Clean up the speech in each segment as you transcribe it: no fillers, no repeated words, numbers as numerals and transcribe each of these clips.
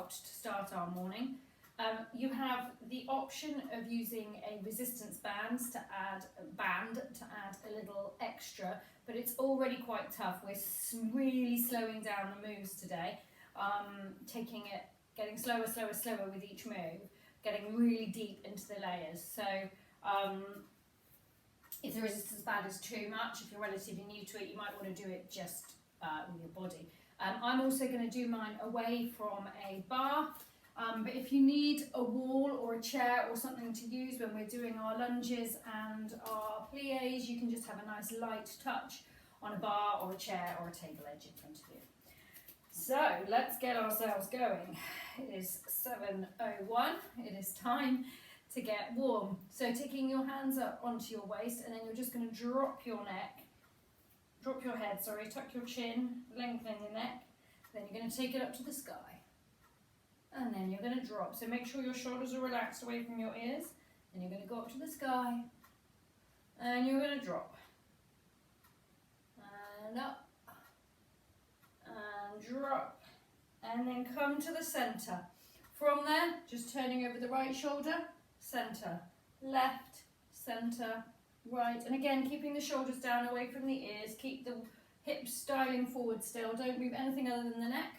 Sculpt to start our morning. You have the option of using a resistance band to add a little extra, but it's already quite tough. We're really slowing down the moves today, getting slower with each move, getting really deep into the layers. So if the resistance band is too much, if you're relatively new to it, you might want to do it just with your body. I'm also going to do mine away from a bar. But if you need a wall or a chair or something to use when we're doing our lunges and our pliés, you can just have a nice light touch on a bar or a chair or a table edge in front of you. So let's get ourselves going. It is 7:01. It is time to get warm. So taking your hands up onto your waist, and then you're just going to drop your head, tuck your chin, lengthen your neck. Then you're going to take it up to the sky. And then you're going to drop. So make sure your shoulders are relaxed away from your ears. And you're going to go up to the sky. And you're going to drop. And up. And drop. And then come to the center. From there, just turning over the right shoulder, center, left, center, right. And again, keeping the shoulders down away from the ears. Keep the hips styling forward still. Don't move anything other than the neck.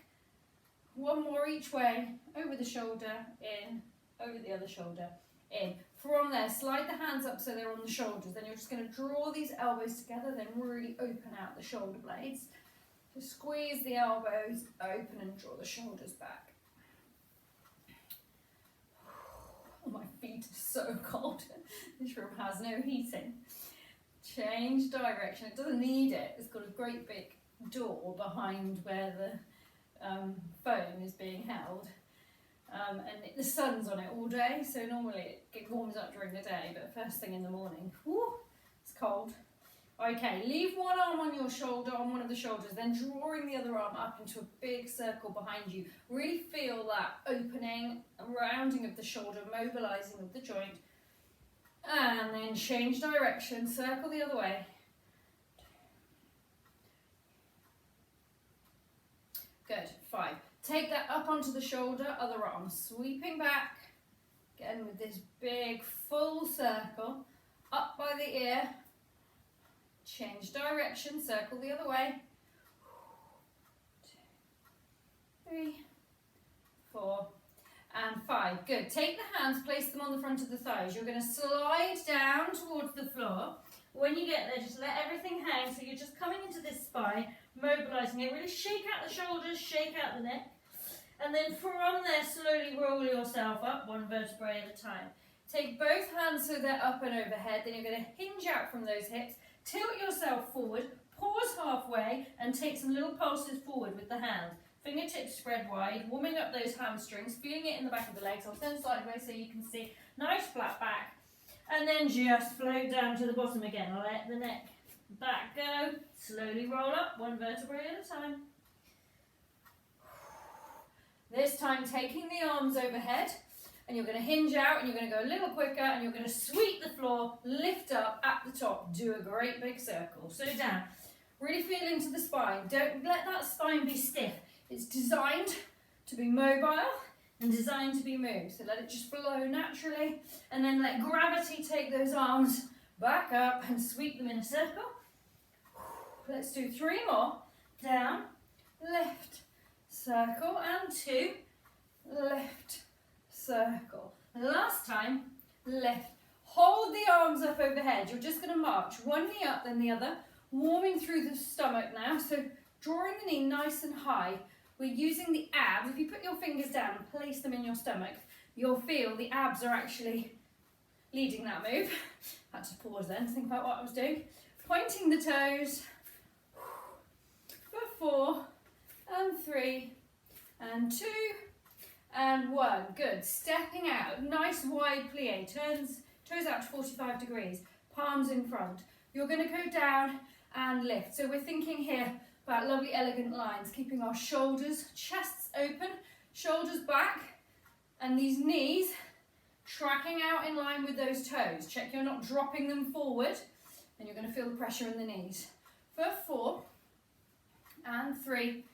One more each way, over the shoulder, in, over the other shoulder, in. From there, slide the hands up so they're on the shoulders. Then you're just going to draw these elbows together, then really open out the shoulder blades. So squeeze the elbows open and draw the shoulders back. Oh, my feet are so cold. This room has no heating. Change direction. It doesn't need it. It's got a great big door behind where the phone is being held, and the sun's on it all day, so normally it warms up during the day, but first thing in the morning, whoo, it's cold. Okay, leave one arm on your shoulder, on one of the shoulders, then drawing the other arm up into a big circle behind you. Really feel that opening and rounding of the shoulder, mobilizing of the joint, and then change direction, circle the other way. Good, 5. Take that up onto the shoulder, other arm sweeping back. Again with this big full circle, up by the ear. Change direction, circle the other way. 2, 3, 4, and 5. Good. Take the hands, place them on the front of the thighs. You're going to slide down towards the floor. When you get there, just let everything hang. So you're just coming into this spine, mobilizing it. Really shake out the shoulders, shake out the neck. And then from there, slowly roll yourself up, one vertebrae at a time. Take both hands so they're up and overhead. Then you're going to hinge out from those hips. Tilt yourself forward, pause halfway, and take some little pulses forward with the hands. Fingertips spread wide, warming up those hamstrings, feeling it in the back of the legs. I'll turn sideways so you can see. Nice flat back. And then just float down to the bottom again. Let the neck back go. Slowly roll up, one vertebrae at a time. This time taking the arms overhead. And you're going to hinge out and you're going to go a little quicker and you're going to sweep the floor, lift up at the top. Do a great big circle. So down. Really feel into the spine. Don't let that spine be stiff. It's designed to be mobile and designed to be moved. So let it just flow naturally, and then let gravity take those arms back up and sweep them in a circle. Let's do 3 more. Down, lift, circle, and 2, lift, circle. Last time, lift. Hold the arms up overhead. You're just going to march one knee up, then the other, warming through the stomach now. So drawing the knee nice and high. We're using the abs. If you put your fingers down and place them in your stomach, you'll feel the abs are actually leading that move. I had to pause then to think about what I was doing. Pointing the toes for 4 and 3 and 2 and 1. Good. Stepping out. Nice wide plie. Toes out to 45 degrees. Palms in front. You're going to go down and lift. So we're thinking here about lovely elegant lines, keeping our shoulders, chests open, shoulders back, and these knees tracking out in line with those toes. Check you're not dropping them forward, and you're going to feel the pressure in the knees. For 4 and 3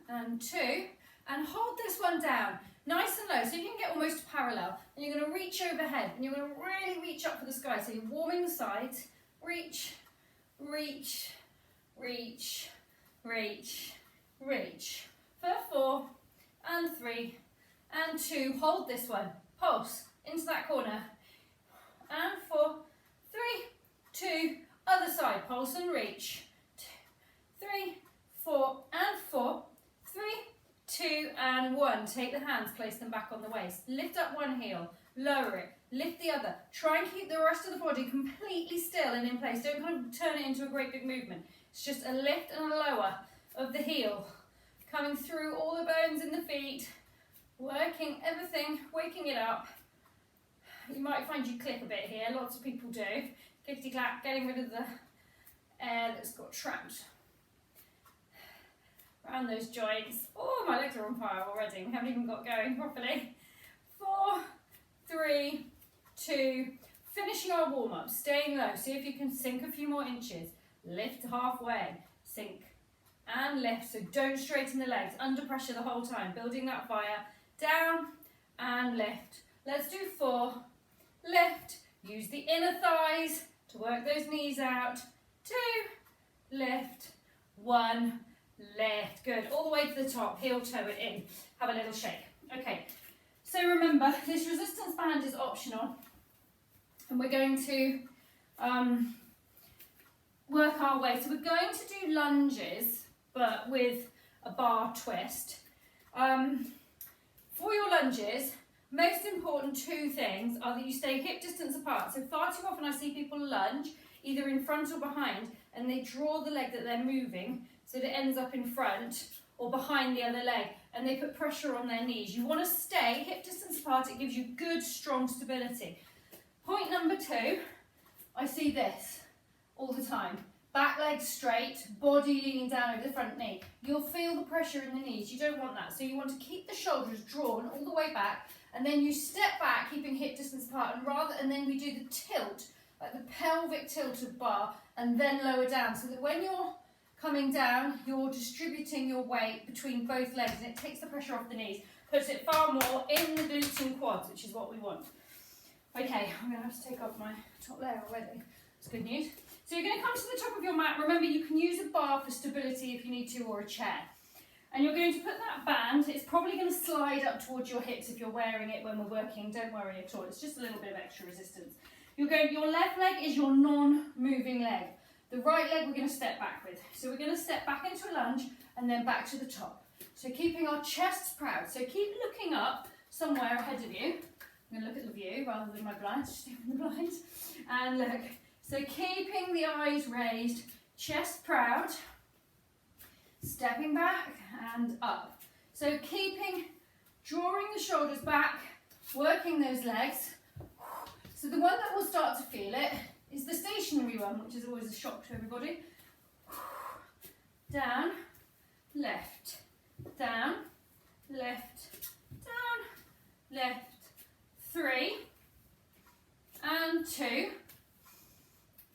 and 2, and hold this one one down, nice and low, so you can get almost parallel. And you're going to reach overhead, and you're going to really reach up for the sky. So you're warming the sides. Reach, reach, reach, reach, reach. For 4 and 3 and 2. Hold this one. Pulse into that corner. And 4, 3, 2. Other side. Pulse and reach. 2, 3, 4 and 4. 3, 2 and 1. Take the hands, place them back on the waist. Lift up one heel, lower it, lift the other. Try and keep the rest of the body completely still and in place. Don't kind of turn it into a great big movement. It's just a lift and a lower of the heel. Coming through all the bones in the feet, working everything, waking it up. You might find you click a bit here, lots of people do. Clickety clack, getting rid of the air that's got trapped around those joints. Oh, my legs are on fire already. We haven't even got going properly. 4, 3, 2. Finishing our warm up, staying low. See if you can sink a few more inches. Lift halfway, sink and lift. So don't straighten the legs, under pressure the whole time. Building that fire, down and lift. Let's do 4, lift. Use the inner thighs to work those knees out. 2, lift, 1, lift. Good. All the way to the top. Heel toe it in. Have a little shake. Okay. So remember, this resistance band is optional. And we're going to work our way. So we're going to do lunges, but with a bar twist. For your lunges, most important 2 things are that you stay hip distance apart. So far too often I see people lunge, either in front or behind, and they draw the leg that they're moving so that it ends up in front or behind the other leg, and they put pressure on their knees. You want to stay hip distance apart. It gives you good, strong stability. Point number 2, I see this all the time. Back leg straight, body leaning down over the front knee. You'll feel the pressure in the knees. You don't want that. So you want to keep the shoulders drawn all the way back, and then you step back, keeping hip distance apart, and then we do the tilt, like the pelvic tilt of bar, and then lower down, so that when you're coming down, you're distributing your weight between both legs, and it takes the pressure off the knees, puts it far more in the glutes and quads, which is what we want. Okay, I'm going to have to take off my top layer already. That's good news. So you're going to come to the top of your mat. Remember, you can use a bar for stability if you need to, or a chair. And you're going to put that band, it's probably going to slide up towards your hips if you're wearing it when we're working. Don't worry at all, it's just a little bit of extra resistance. Your left leg is your non-moving leg. The right leg we're going to step back with. So we're going to step back into a lunge and then back to the top. So keeping our chests proud. So keep looking up somewhere ahead of you. I'm going to look at the view rather than my blinds, just open the blinds. And look. So keeping the eyes raised, chest proud, stepping back and up. So drawing the shoulders back, working those legs. So the one that will start to feel it is the stationary one, which is always a shock to everybody. Down, left, down, left, down, left, 3, and 2,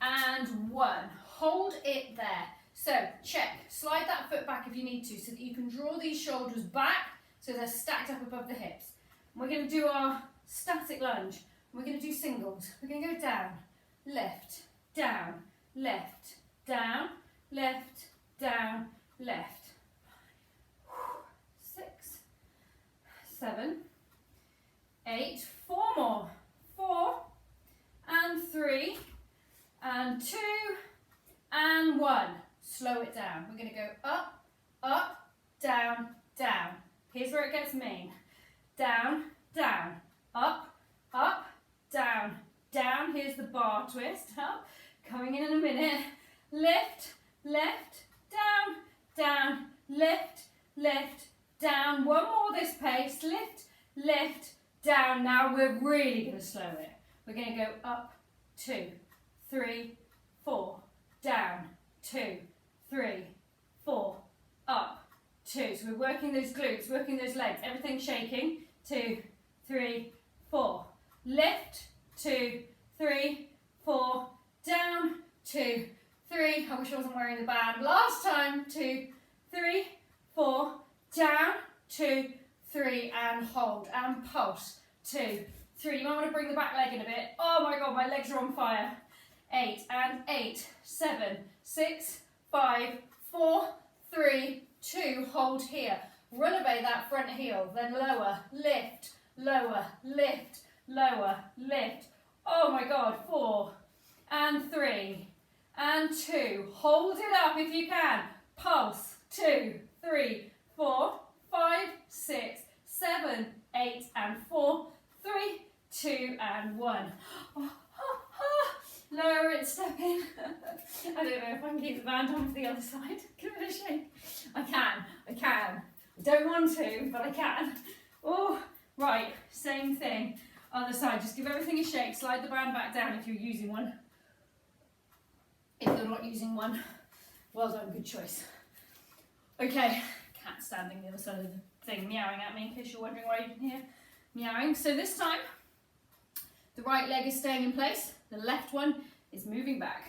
and 1. Hold it there. So check, slide that foot back if you need to, so that you can draw these shoulders back so they're stacked up above the hips. And we're going to do our static lunge. We're going to do singles. We're going to go down, left, down, left, down, left, down, left. 6, 7, 8, 4 more. 4, and 3, and 2, and 1. Slow it down. We're going to go up, up, down, down. Here's where it gets mean. Down, down, up, up, down, down. Here's the bar twist. Up, coming in a minute. Lift, left, down, down, lift, lift, down. 1 more this pace. Lift, lift, down. Now we're really going to slow it. We're going to go up, 2, 3, 4, down, 2, 3, 4, up, 2. So we're working those glutes, working those legs, everything shaking. 2, 3, 4. Lift, 2, 3, 4, down, 2, 3. I wish I wasn't wearing the band. Last time, 2, 3, 4, down, 2, 3, and hold, and pulse, 2, 3, you might want to bring the back leg in a bit, oh my god, my legs are on fire, 8, and 8, 7, 6, 5, 4, 3, 2, hold here, releve that front heel, then lower, lift, lower, lift, lower, lift, oh my god, 4, and 3, and 2, hold it up if you can, pulse, 2, 3, 4, 5, 6, 7, 8, and 4, 3, 2, and 1. Oh, oh, oh. Lower it, step in. I don't know if I can keep the band on for the other side. Give it a shake. I can. I don't want to, but I can. Oh, right, same thing. Other side, just give everything a shake. Slide the band back down if you're using one. If you're not using one, well done, good choice. Okay, cat standing the other side of the thing meowing at me in case you're wondering why you can hear meowing. So this time, the right leg is staying in place, the left one is moving back.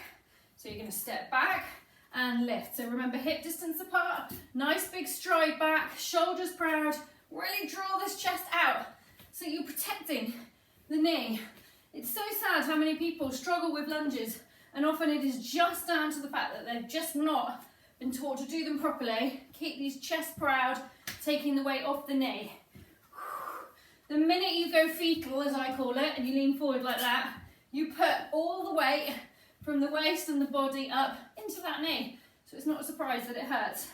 So you're going to step back and lift. So remember, hip distance apart, nice big stride back, shoulders proud, really draw this chest out so you're protecting the knee. It's so sad how many people struggle with lunges, and often it is just down to the fact that they've just not been taught to do them properly. Keep these chest proud, taking the weight off the knee. The minute you go fetal, as I call it, and you lean forward like that, you put all the weight from the waist and the body up into that knee. So it's not a surprise that it hurts.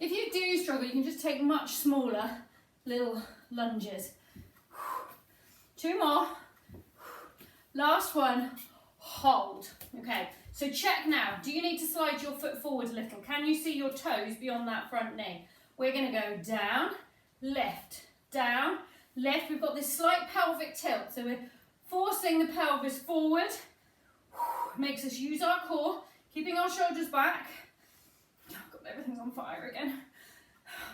If you do struggle, you can just take much smaller little lunges. 2 more. Last one, hold. Okay, so check now. Do you need to slide your foot forward a little? Can you see your toes beyond that front knee? We're going to go down, lift, down, lift. We've got this slight pelvic tilt, so we're forcing the pelvis forward. Makes us use our core, keeping our shoulders back. Oh God, everything's on fire again.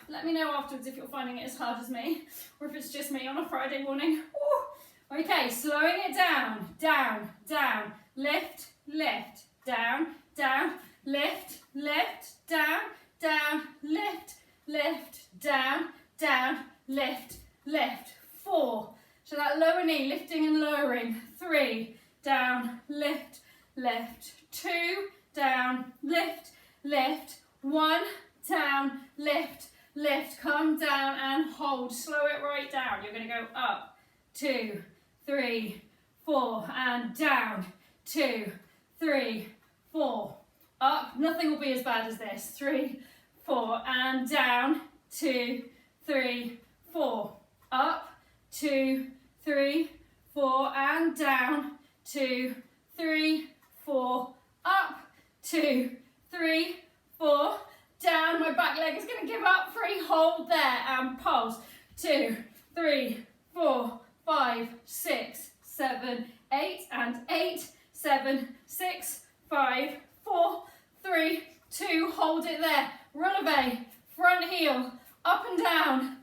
Let me know afterwards if you're finding it as hard as me, or if it's just me on a Friday morning. Ooh. Okay, slowing it down, down, down, lift, lift, down, down, lift, lift, down, down, lift, lift, down, down, lift, lift. 4. So that lower knee lifting and lowering. 3, down, lift, lift. 2, down, lift, lift. 1, down, lift, lift. Come down and hold. Slow it right down. You're going to go up, 2, 3, 4, and down, 2, 3, 4. Up. Nothing will be as bad as this. 3, 4, and down, 2, 3, 4. Up, 2, 3, 4, and down, 2, 3, 4, up, 2, 3, 4, down. My back leg is going to give up. 3, hold there and pulse. 2, 3, 4, 5, 6, 7, 8, and 8, 7, 6, 5, 4, 3, 2, hold it there. Releve, front heel, up and down.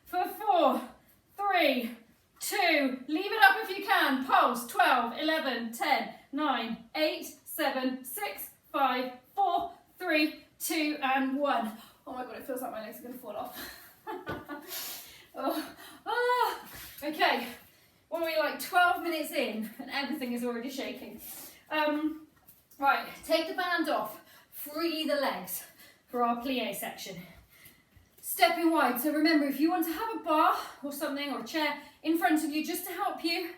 For 4, 3, 2, leave it up if you can. Pulse. 12, 11, 10, 9, 8, 7, 6, 5, 4, 3, 2, and 1. Oh my God, it feels like my legs are going to fall off. Okay, when we're like 12 minutes in and everything is already shaking. Right, take the band off. Free the legs for our plie section. Stepping wide. So remember, if you want to have a bar or something, or a chair in front of you just to help you,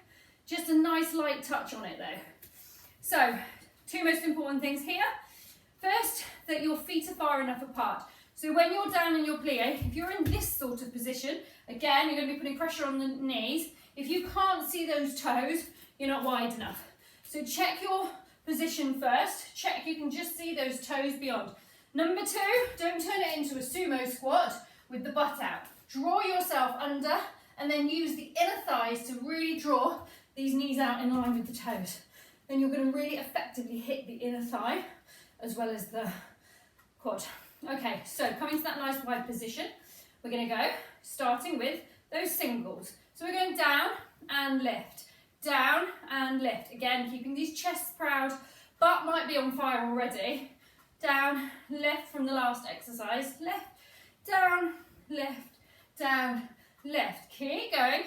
just a nice light touch on it though. So, 2 most important things here. First, that your feet are far enough apart. So when you're down in your plie, if you're in this sort of position, again, you're going to be putting pressure on the knees. If you can't see those toes, you're not wide enough. So check your position first. Check you can just see those toes beyond. Number 2, don't turn it into a sumo squat with the butt out. Draw yourself under and then use the inner thighs to really draw these knees out in line with the toes. Then you're going to really effectively hit the inner thigh as well as the quad. Okay, so coming to that nice wide position, we're going to go starting with those singles. So we're going down and lift, down and lift. Again, keeping these chests proud. Butt might be on fire already. Down, lift from the last exercise. Lift, down, lift, down, lift. Keep going.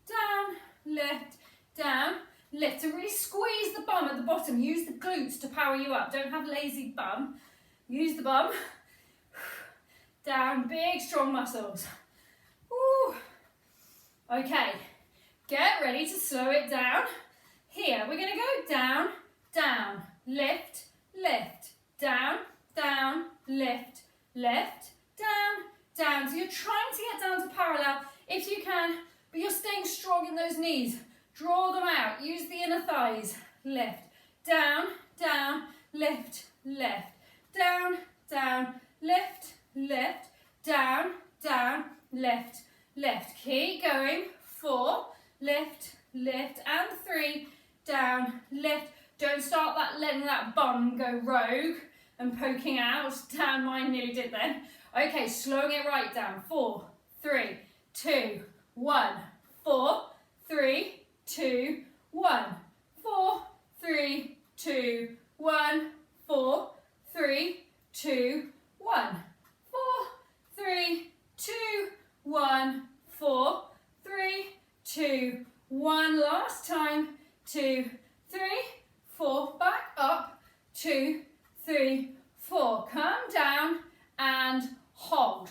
Down, lift, down, lift. To really squeeze the bum at the bottom. Use the glutes to power you up. Don't have lazy bum. Use the bum. Down, big strong muscles. Woo. Okay, get ready to slow it down. Here, we're going to go down, down, lift, lift, down, down, lift, lift, down, down. So you're trying to get down to parallel if you can, but you're staying strong in those knees. Draw them out. Use the inner thighs. Lift, down, down, lift, lift, down, down, lift, lift, down, down, lift, lift. Keep going. 4, lift, lift, and 3, down, lift. Don't start letting that bum go rogue and poking out. Down, mine nearly did then. Okay, slowing it right down. 4, 3, 2, 1. 4, 3, 2, 1. 4, 3, 2, 1. 4, 3, 2, 1. 4, 3, 2, 1. 4, 3, 2, 1. Last time. 2, 3, 4. Back up. 2, 3, 4. Come down and hold.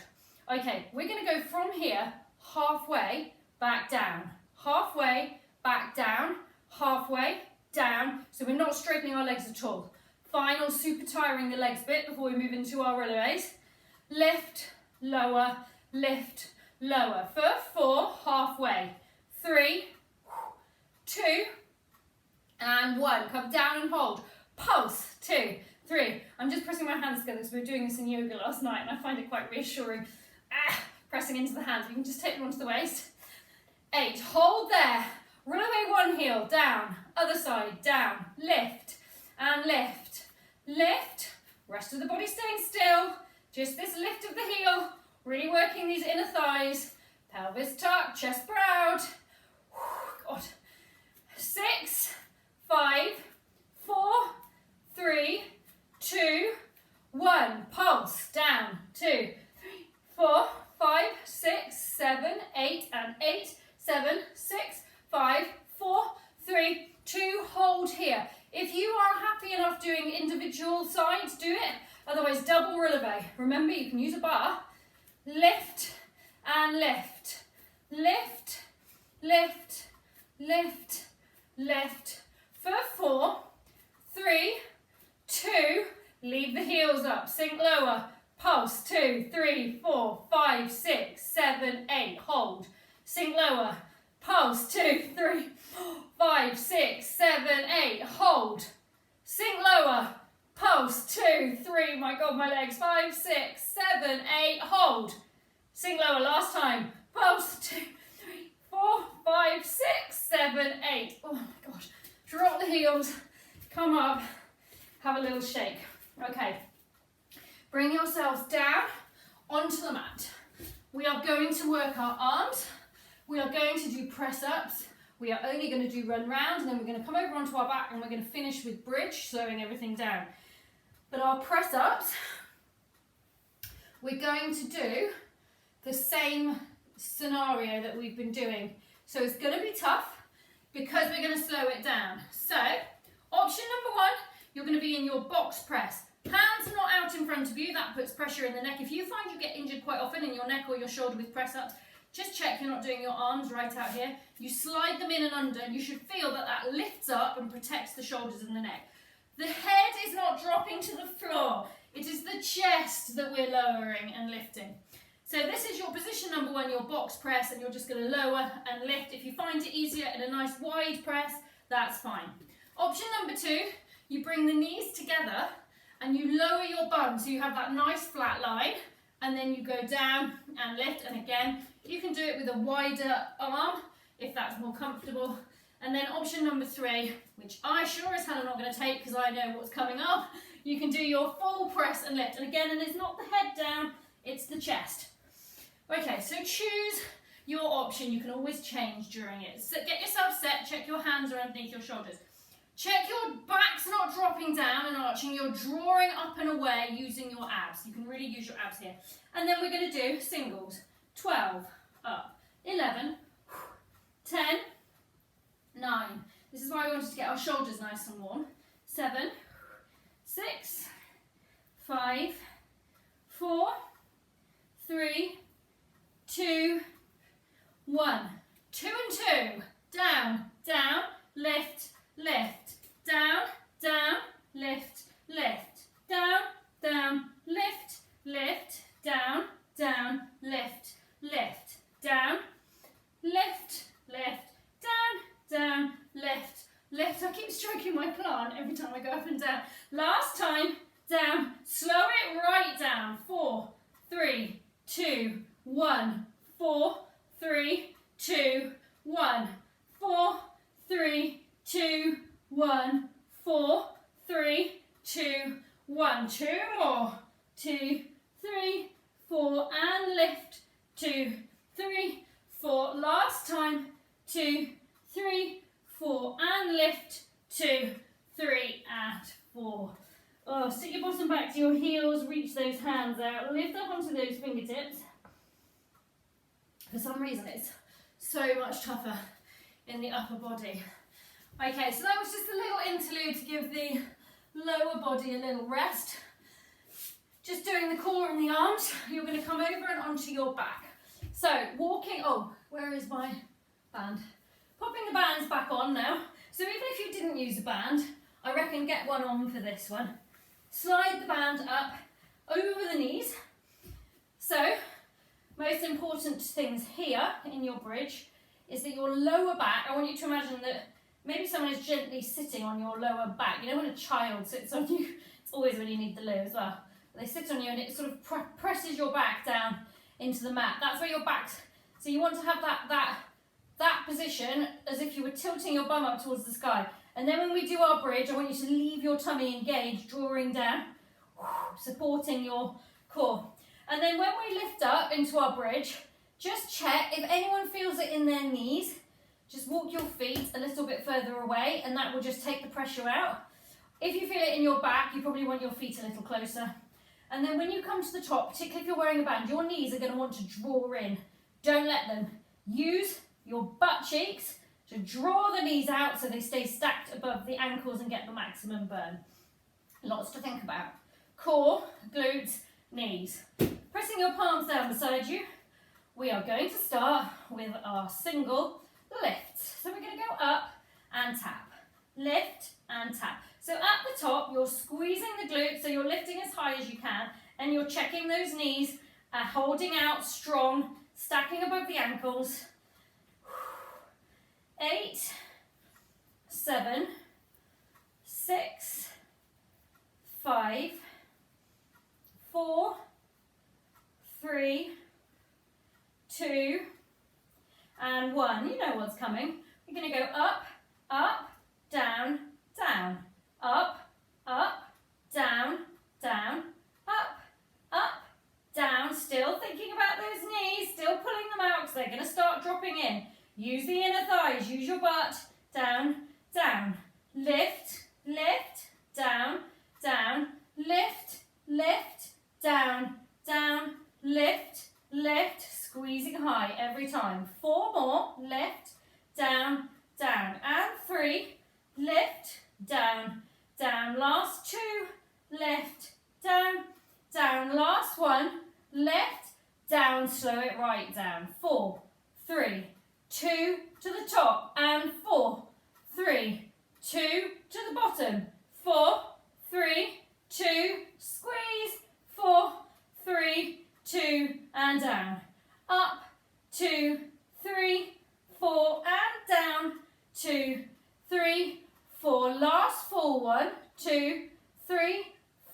Okay, we're going to go from here halfway back down. Halfway back down. Halfway down. So we're not straightening our legs at all. Final super tiring the legs bit before we move into our relevés. Lift, lower, lift, lower. For 4, halfway. 3, 2, and 1. Come down and hold. Pulse. 2, 3. I'm just pressing my hands together because we were doing this in yoga last night and I find it quite reassuring. Pressing into the hands. You can just take them onto the waist. 8. Hold there. Releve one heel. Down. Other side. Down. Lift. And lift. Lift. Rest of the body staying still. Just this lift of the heel. Really working these inner thighs. Pelvis tucked. Chest proud. God. 6, 5, 4, 3, 2, 1. Pulse. Down. 2, 3, 4, 5, 6, 7, 8, and 8, 7, 6, 5, 4, 3, 2. Hold here. If you are happy enough doing individual sides, do it. Otherwise, double releve. Remember, you can use a bar. Lift and lift. Lift, lift, lift, lift. For 4, 3, 2. Leave the heels up. Sink lower. Pulse. 2, 3, 4, 5, 6, 7, 8. Hold. Sink lower. Pulse. 2, 3, 4, 5, 6, 7, 8. Hold. Sink lower. Pulse. 2, 3. My God, my legs. 5, 6, 7, 8. Hold. Sink lower. Last time. Pulse. 2, 3, 4, 5, 6, 7, 8. Oh my gosh. Drop the heels. Come up. Have a little shake. Okay. Bring yourselves down onto the mat. We are going to work our arms. We are going to do press-ups. We are only going to do run round, and then we're going to come over onto our back, and we're going to finish with bridge, slowing everything down. But our press-ups, we're going to do the same scenario that we've been doing. So it's going to be tough because we're going to slow it down. So, option number 1, you're going to be in your box press. Hands not out in front of you, that puts pressure in the neck. If you find you get injured quite often in your neck or your shoulder with press-ups, just check you're not doing your arms right out here. You slide them in and under, and you should feel that that lifts up and protects the shoulders and the neck. The head is not dropping to the floor. It is the chest that we're lowering and lifting. So this is your position number 1, your box press, and you're just going to lower and lift. If you find it easier in a nice wide press, that's fine. Option number 2, you bring the knees together and you lower your bum so you have that nice flat line, and then you go down and lift, and again you can do it with a wider arm if that's more comfortable. And then option number 3, which I sure as hell am not going to take because I know what's coming up, you can do your full press and lift, and again, and it's not the head down, it's the chest. Okay, so choose your option. You can always change during it. So get yourself set, check your hands are underneath your shoulders. Check your back's not dropping down and arching, you're drawing up and away using your abs. You can really use your abs here. And then we're going to do singles. 12, up, 11, 10, 9. This is why we wanted to get our shoulders nice and warm. 7, 6, 5, 4, 3, 2, 1. 2 and 2. Down, down, lift, lift. Down, down, lift, lift. Down, down, lift, lift. Down, down, lift, lift. Down, lift, lift. Down, down, lift, lift. I keep stroking my plant every time I go up and down. Last time, down. Slow it right down. 4, 3, 2, 1. 4, 3, 2, 1. 4, 3, 2, 1. 4, 3, 2, 1. 2 more. 2, 3, 4, and lift. 2, 3, 4. Last time. 2, 3, 4, and lift. 2, 3, and 4. Oh, stick your bottom back to your heels, reach those hands out, lift up onto those fingertips. For some reason it's so much tougher in the upper body. Okay, so that was just a little interlude to give the lower body a little rest. Just doing the core and the arms, you're going to come over and onto your back. So walking, oh, where is my band? Popping the bands back on now. So even if you didn't use a band, I reckon get one on for this one. Slide the band up over the knees. So, most important things here in your bridge is that your lower back, I want you to imagine that maybe someone is gently sitting on your lower back. You know when a child sits on you, it's always when you need the loo as well. They sit on you and it sort of presses your back down into the mat. That's where your back's, so you want to have that position as if you were tilting your bum up towards the sky. And then when we do our bridge, I want you to leave your tummy engaged, drawing down, supporting your core. And then when we lift up into our bridge, just check if anyone feels it in their knees, just walk your feet a little bit further away and that will just take the pressure out. If you feel it in your back, you probably want your feet a little closer. And then when you come to the top, particularly if you're wearing a band, your knees are going to want to draw in. Don't let them. Use your butt cheeks to draw the knees out so they stay stacked above the ankles and get the maximum burn. Lots to think about. Core, glutes, knees. Pressing your palms down beside you, we are going to start with our single lifts. So we're going to go up and tap. Lift and tap. So at the top, you're squeezing the glutes, so you're lifting as high as you can, and you're checking those knees, holding out strong, stacking above the ankles. 8, 7, 6, 5, 4, 3, 2, and 1. You know what's coming. We're going to go up, up, down, down, up, up, down, down, up, up, down. Still thinking about those knees, still pulling them out because they're going to start dropping in. Use the inner thighs, use your butt, down, down, lift, lift, down, down, lift, lift, down, down, lift, lift, squeezing high every time. 4 more, lift, down, down, and 3, lift, down, down, last 2, lift, down, down, last 1, lift, down, slow it right down. 4, 3, 2 to the top, and 4, 3, 2 to the bottom, 4, 3, 2, squeeze, 4, 3, 2, and down, up, 2, 3, 4, and down, 2, 3, 4, last full one, 2, 3,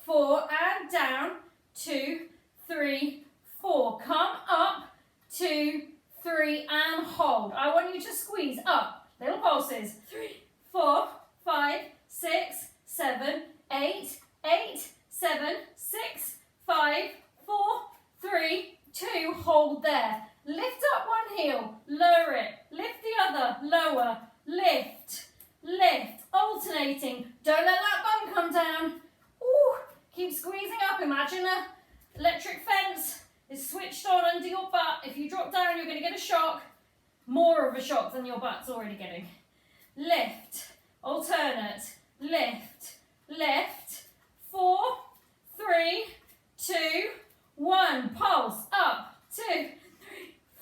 4, and down, 2, 3, 4, come up, 2, 3, and hold. I want you to squeeze up, little pulses, 3, 4, 5, 6, 7, 8, 8, 7, 6, 5, 4, 3, 2, hold there. Lift up one heel, lower it, lift the other, lower, lift, lift, alternating. Don't let that bum come down. Ooh, keep squeezing up. Imagine an electric fence is switched on under your butt. If you drop down, you're going to get a shock, more of a shock than your butt's already getting. Lift, alternate, lift, lift, 4, 3, 2, 1, pulse, up, 2, 3,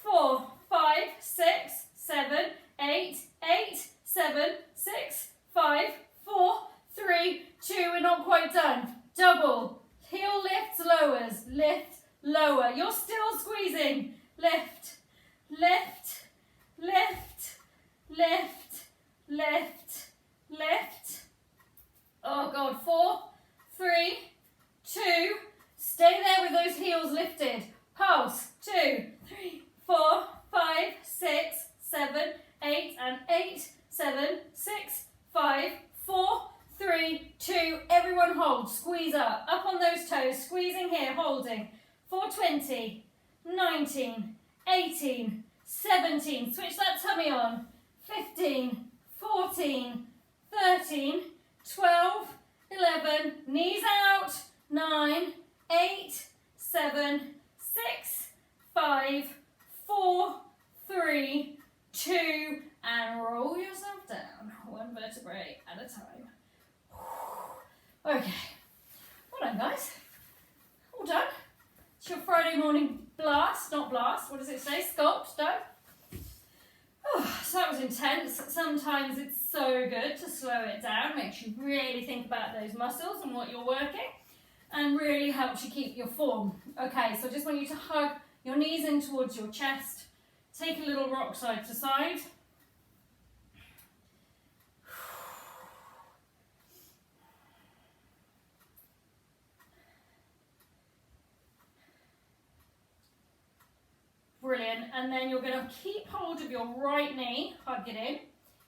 4, 5, 6, 7, 8, 8, 7, 6, 5, 4, 3, 2, we're not quite done. Double, heel lifts, lowers, lift, lower. You're still squeezing. Lift, lift, lift, lift, lift, lift. Oh God, 4, 3, 2, stay there with those heels lifted. Pulse, 2, 3, 4, 5, 6, 7, 8, and 8, 7, 6, 5, 4, 3, 2, everyone hold, squeeze up on those toes, squeezing here, holding, 420, 19, 18, 17, switch that tummy on, 15, 14, 13, 12, 11, knees out, 9, 8, 7, 6, 5, 4, 3, 2, and roll yourself down, one vertebrae at a time. Okay, well done guys, all done. It's your Friday morning blast, not blast, what does it say, sculpt, done. Oh, so that was intense. Sometimes it's so good to slow it down, makes you really think about those muscles and what you're working, and really helps you keep your form. Okay, so I just want you to hug your knees in towards your chest, take a little rock side to side. Brilliant, and then you're going to keep hold of your right knee, hug it in.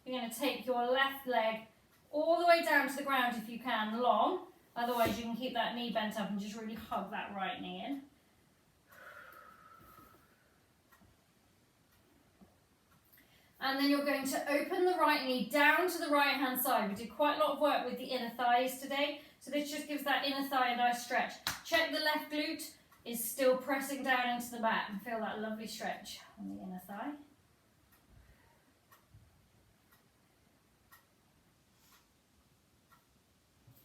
You're going to take your left leg all the way down to the ground if you can, long. Otherwise you can keep that knee bent up and just really hug that right knee in. And then you're going to open the right knee down to the right hand side. We did quite a lot of work with the inner thighs today, so this just gives that inner thigh a nice stretch. Check the left glute is still pressing down into the mat and feel that lovely stretch on the inner thigh.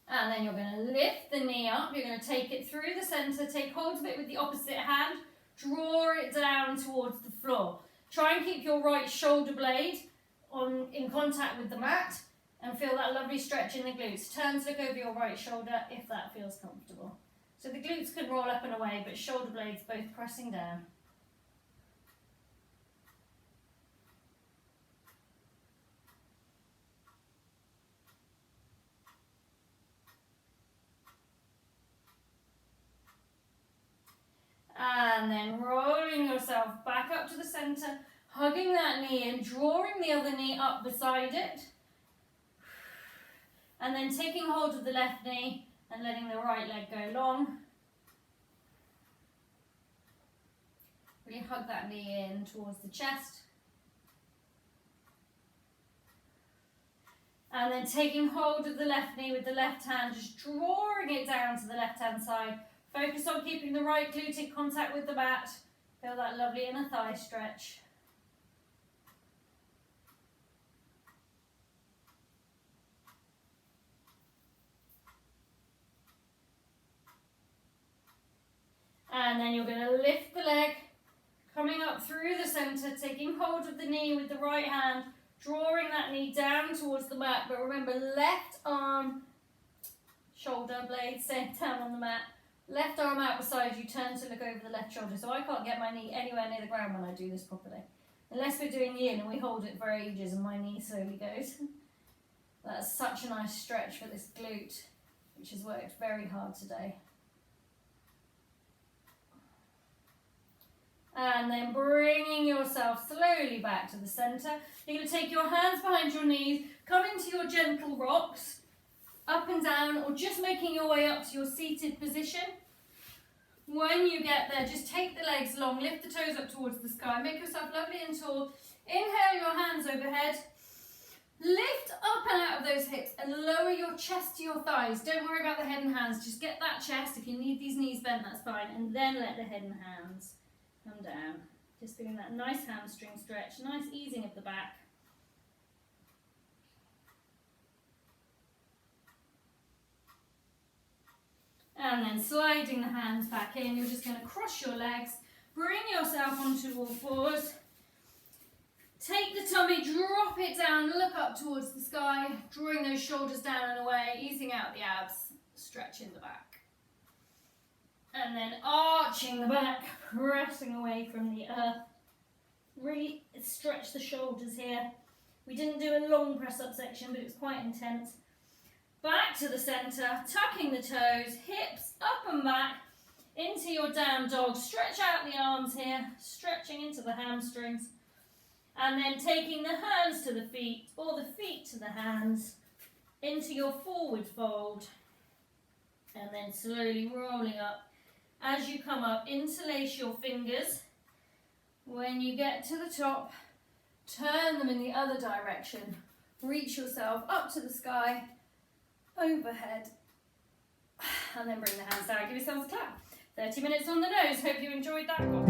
And then you're going to lift the knee up, you're going to take it through the centre, take hold of it with the opposite hand, draw it down towards the floor. Try and keep your right shoulder blade in contact with the mat and feel that lovely stretch in the glutes. Turn to look over your right shoulder if that feels comfortable. So the glutes can roll up and away, but shoulder blades both pressing down. And then rolling yourself back up to the centre, hugging that knee in, drawing the other knee up beside it. And then taking hold of the left knee and letting the right leg go long. Really hug that knee in towards the chest. And then taking hold of the left knee with the left hand, just drawing it down to the left hand side. Focus on keeping the right glute in contact with the mat. Feel that lovely inner thigh stretch. And then you're going to lift the leg, coming up through the centre, taking hold of the knee with the right hand, drawing that knee down towards the mat. But remember, left arm, shoulder blade, staying down on the mat. Left arm out beside you, turn to look over the left shoulder. So I can't get my knee anywhere near the ground when I do this properly. Unless we're doing the in and we hold it for ages and my knee slowly goes. That's such a nice stretch for this glute, which has worked very hard today. And then bringing yourself slowly back to the centre. You're going to take your hands behind your knees, come into your gentle rocks, up and down, or just making your way up to your seated position. When you get there, just take the legs long, lift the toes up towards the sky, make yourself lovely and tall. Inhale your hands overhead. Lift up and out of those hips and lower your chest to your thighs. Don't worry about the head and hands, just get that chest. If you need these knees bent, that's fine. And then let the head and hands come down Just doing that nice hamstring stretch, nice easing of the back. And then sliding the hands back in, you're just going to cross your legs, bring yourself onto all fours, take the tummy, drop it down, look up towards the sky, drawing those shoulders down and away, easing out the abs, stretching the back. And then arching the back, pressing away from the earth. Really stretch the shoulders here. We didn't do a long press up section, but it was quite intense. Back to the centre, tucking the toes, hips up and back, into your down dog. Stretch out the arms here, stretching into the hamstrings. And then taking the hands to the feet, or the feet to the hands, into your forward fold. And then slowly rolling up. As you come up, interlace your fingers. When you get to the top, turn them in the other direction. Reach yourself up to the sky, overhead, and then bring the hands down. Give yourself a clap. 30 minutes on the nose. Hope you enjoyed that one.